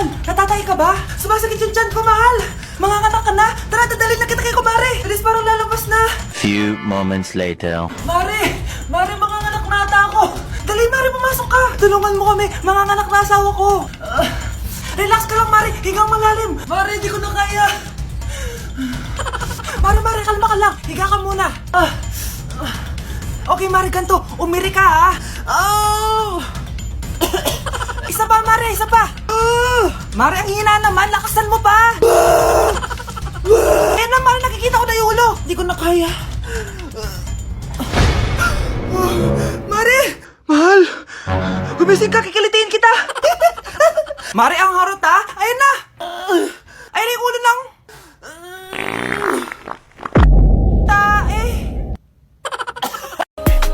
yan? Natatay ka ba? Sumasakit yung tiyan ko, mahal. Manganganak ka na? Tara, dadalhin na kita kay kumare. Bilis, parang lalabas na. Few moments later. Mare, manganganak na ata ako. Dali, Mare, pumasok ka. Tulungan mo kami, manganganak na asawa ko. Relax ka lang, Mare. Higang malalim. Mare, hindi ko na kaya. Mare, kalma ka lang. Higa ka muna. Okay, Mare, ganito. Umiri ka, ha? Oh! Isa pa, Mare, isa pa. Mare, ang hina naman. Lakasan mo pa. Eh na, Mare, nakikita ko na yung ulo. Hindi ko na kaya. Mare! Mahal! Gumising ka, kikilitiin kita! Mare, ang harot, ha? Ayun na! Ayun na yung ulo ng... tae!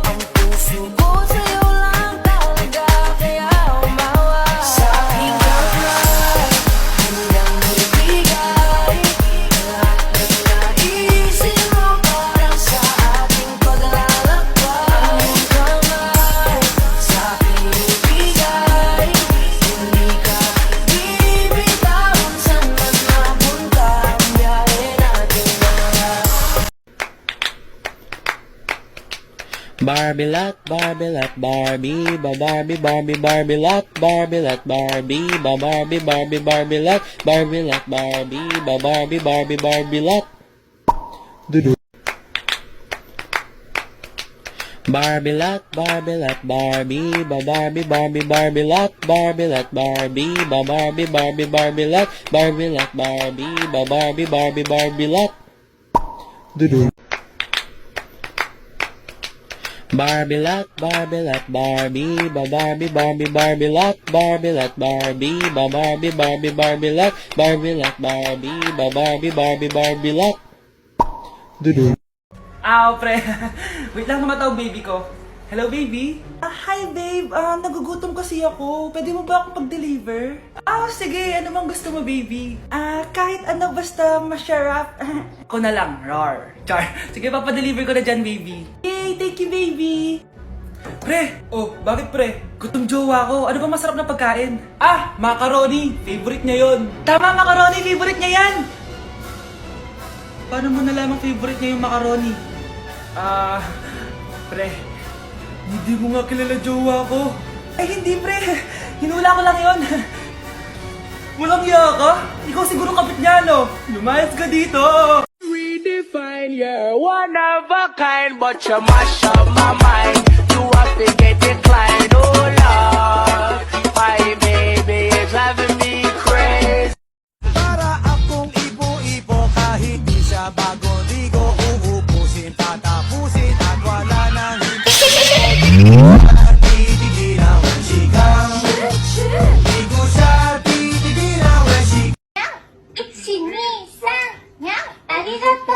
Ang puso ko sa'yo lang talaga, kaya umawa sa aking kamay. Hanggang ibigay lahat ng naisin mo para sa ating paglalakbay. Ang kamay sa aking ibigay, hindi ka bibitawan saan man mapunta ang biyahe natin mga. Barbilat, Barbilat, Barbie, Barbie, Barbie, Barbilat, Barbilat, Barbie, Barbie, Barbie, Barbilat, Barbilat, Barbie, Barbie, Barbie, Barbilat. Dudu. Barbilat, Barbilat, Barbie, Barbie, Barbie, Barbilat, Barbilat, Barbie, Barbie, Barbie, Barbilat, Barbilat, Barbie, Barbie, Barbie, Barbilat. Dudu. Barbilat, Barbilat, Barbie, Barbie, Barbie, Barbilat, Barbilat, Barbie, Barbie, Barbie, Barbilat, Barbilat, Barbie, Barbie, Barbie, Barbilat. Dudu. Pre. Wait lang, namatawag baby ko. Hello, baby? Hi, babe. Nagugutom kasi ako. Pwede mo ba akong pag-deliver? Sige. Ano bang gusto mo, baby? Kahit ano, basta masarap. Ako na lang. Rar. Char. Sige, papadeliver ko na dyan, baby. Yay! Thank you, baby! Pre! Bakit pre? Gutom jowa ko. Ano ba masarap na pagkain? Macaroni! Favorite niya yon. Tama, macaroni! Favorite niya yan! Paano mo nalamang favorite niya yung macaroni? Pre, hindi mo nga kilala jowa ko. Ay, hindi pre. Hinula ko lang yon. Walang iya ka? Ikaw siguro kapit niya, no? Lumayas ka dito. Redefine, you're one of a kind, but you mash up my mind. You have to get declined, oh Lord. My baby is driving me crazy. Para akong ibo-ibo kahit di siya bago ligo uubusin, tatapusin at wala nang titigil ang sigang. Di ko siya titigil ang sigang. 1、2、3、ありがとう。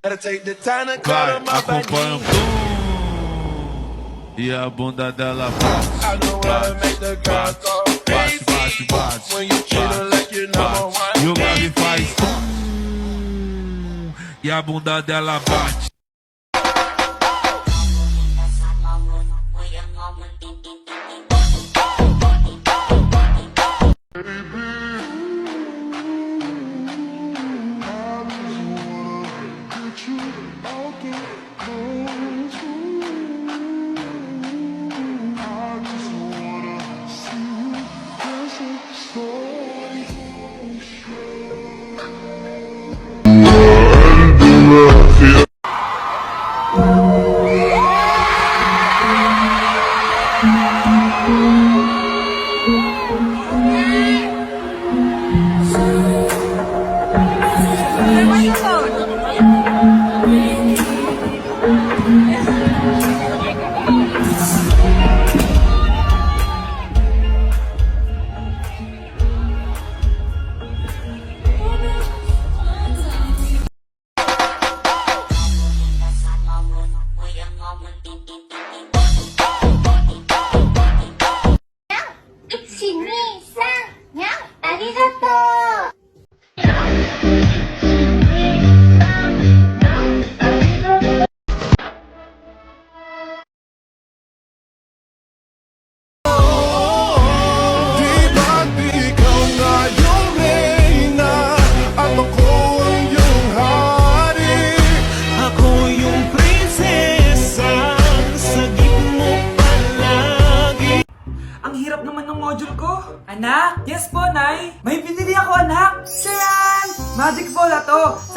Vai, acompanha o e a bunda dela bate, bate, bate, bate, bate. E o grave faz e a bunda dela bate.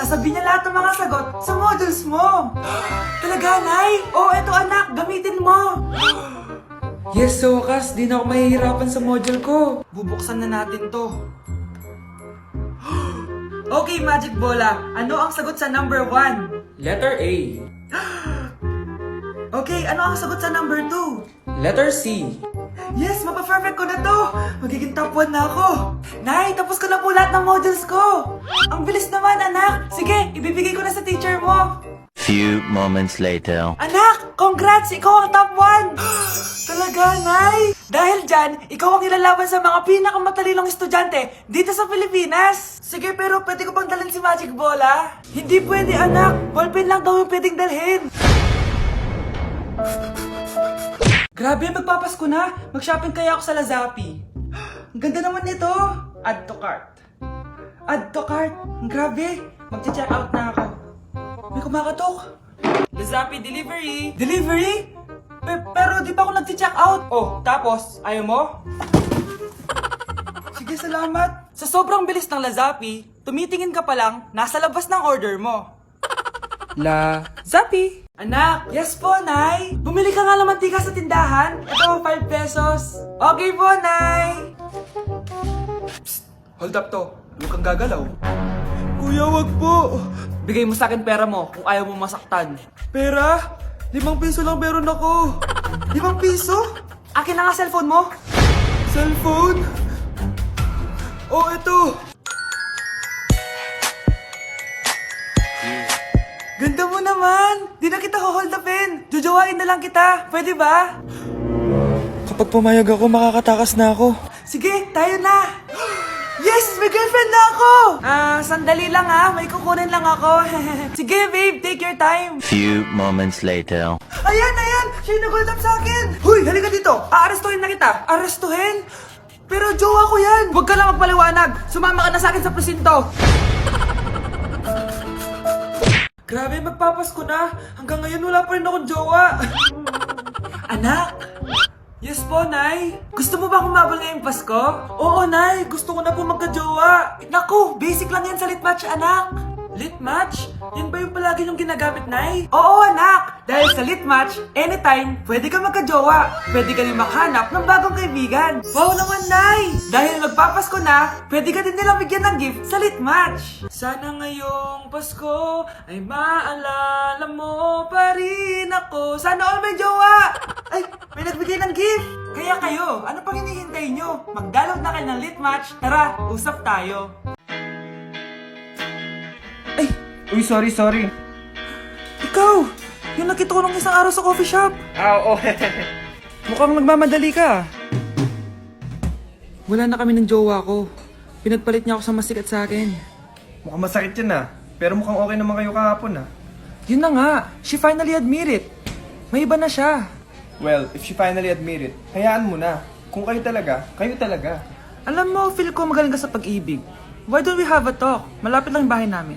sasabihin niya lahat ng mga sagot sa modules mo. Talaga, Nay? Oh, eto anak, gamitin mo. Yes, so wakas, di na ako mahihirapan sa module ko. Bubuksan na natin to. Okay, Magic Bola. Ano ang sagot sa number 1? Letter A. Okay, ano ang sagot sa number 2? Letter C. Yes, mapa-perfect ko na to. Magiging top 1 na ako. Nay, tapos ko na po lahat ng modules ko. Ang bilis naman, anak. Sige, ibibigay ko na sa teacher mo. Few moments later. Anak, congrats! Ikaw ang top 1! Talaga, Nay? Dahil dyan, ikaw ang ilalaban sa mga pinakamatalinong estudyante dito sa Pilipinas. Sige, pero pwede ko pang dalhin si Magic Bola? Hindi pwede, anak. Ballpen lang daw yung pwedeng dalhin. Grabe, magpapasko na. Mag-shopping kaya ako sa Lazapi. Ang ganda naman nito. Add to cart. Add to cart. Grabe. Mag-check out na ako. May kumakatok. Lazapi delivery. Delivery? Pero di pa ako nag-check out. Oh, tapos, ayaw mo? Sige, salamat. Sa sobrang bilis ng Lazapi, tumitingin ka pa lang, nasa labas ng order mo. Lazapi. Anak, yes po, Nay. Bumili ka nga ng mantika sa tindahan. Ito, 5 pesos. Okay po, Nay. Psst, hold up to. Huwag kang gagalaw. Kuya, wag po. Bigay mo sa akin pera mo kung ayaw mo masaktan. Pera? 5 piso lang meron ako. 5 piso? Akin na nga cellphone mo. Cellphone? Oh, ito. Ganda mo naman! Di na kita hold upin! Jujuwain na lang kita! Pwede ba? Kapag pumayag ako, makakatakas na ako. Sige, tayo na! Yes! May girlfriend na ako! Sandali lang may kukunin lang ako. Sige, babe, take your time. Few moments later. Ayan! Siya yung nag-hold up sa akin! Huy, halika dito! Aarestuhin na kita! Arestuhin? Pero jowa ko yan! Huwag ka lang magpaliwanag! Sumama ka na sa akin sa presinto! Grabe, magpapasko na. Hanggang ngayon wala pa rin akong jowa. Anak! Yes po, Nay. Gusto mo ba kumabal ngayong Pasko? Oo, Nay. Gusto ko na po magka-jowa. Naku, basic lang yan sa lit match, anak. Lit match? Yan ba yung palagi yung ginagamit, Nay? Oo, anak. Dahil sa lit match, anytime, pwede ka magka-jowa. Pwede ka rin makahanap ng bagong kaibigan. Wow naman, Nay. Dahil magpapasko na, pwede ka din nilang bigyan ng gift sa lit match. Sana ngayong Pasko ay maalala mo pa rin ako. Sana all may jowa. Ay, may nagbigay ng gift. Kaya kayo, ano pang hinihintay nyo? Mag-download na kayo ng lit match. Tara, usap tayo. Ay, Uy, sorry. ikaw! Yung nakita ko nung isang araw sa coffee shop. Oo. Mukhang nagmamadali ka. Wala na kami ng jowa ko. Pinagpalit niya ako sa masikat sa akin. Mukhang masakit yan pero mukhang okay naman kayo kahapon Yun na nga, she finally admit it. May iba na siya. Well, if she finally admit it, hayaan mo na. Kung kayo talaga, kayo talaga. Alam mo, feel ko magaling ka sa pag-ibig. Why don't we have a talk? Malapit lang yung bahay namin.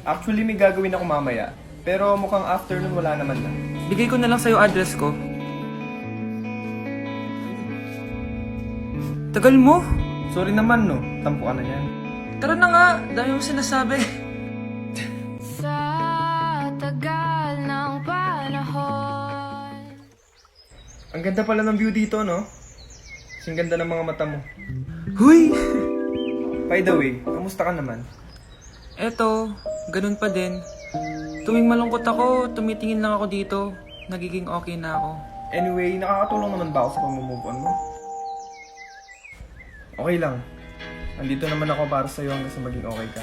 Actually, may gagawin ako mamaya. Pero mukhang afternoon wala naman na. Bigay ko na lang sa'yo address ko. Tagal mo? Sorry naman tampo ka na yan. Tara na nga, dami mo sinasabi. Sa tagal ng panahon. Ang ganda pala ng view dito, no? Kasing ganda ng mga mata mo. Huy! By the way, kamusta ka naman? Eto, ganun pa din. Tuwing malungkot ako, tumitingin lang ako dito. Nagiging okay na ako. Anyway, nakakatulong naman ba ako sa pag-move on mo? Okay lang. Andito naman ako para sa'yo hanggang sa maging okay ka.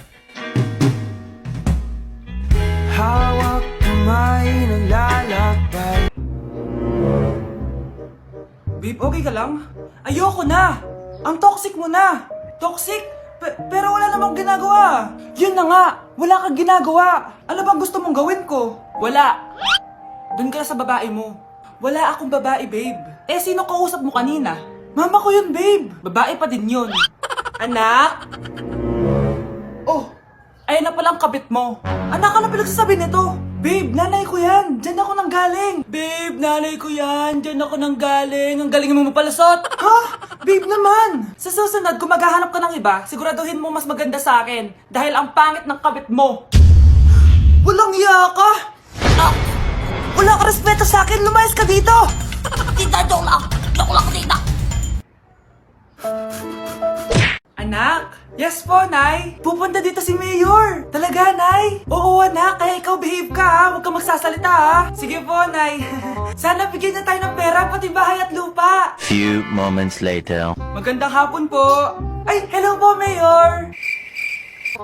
Hawak kamay naglalakbay. Babe, okay ka lang? Ayoko na! Ang toxic mo na! Toxic? Pero wala namang ginagawa! Yun na nga! Wala kang ginagawa! Ano bang gusto mong gawin ko? Wala! Doon ka na sa babae mo. Wala akong babae, babe. Eh, sino kausap mo kanina? Mama ko yun, babe! Babae pa din yun. Anak? Oh! Ayun na palang kabit mo. Anak, ano pinagsasabi nito? Babe, nanay ko yan. Diyan ako nang galing. Babe, nanay ko yan. Diyan ako nang galing. Ang galing mo mapalusot. Ha? Babe naman. Sa susunod, kung maghahanap ka ng iba, siguraduhin mo mas maganda sa akin. Dahil ang pangit ng kabit mo. Walang iya ka. Ah, wala ka respeto sa akin. Lumayas ka dito. Tita, joke lang. Joke lang, tita. Anak? Yes po, Nay. Pupunta dito si Mayor. Talaga, Nay? Oo, anak. Kaya ikaw behave ka, ha? Huwag ka magsasalita, ha? Sige po, Nay. Sana bigyan niya tayo ng pera, pati bahay at lupa. Few moments later. Magandang hapon po. Ay, hello po, Mayor.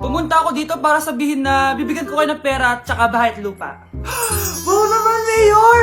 Pumunta ako dito para sabihin na bibigyan ko kayo ng pera at saka bahay at lupa. Wow naman, Mayor!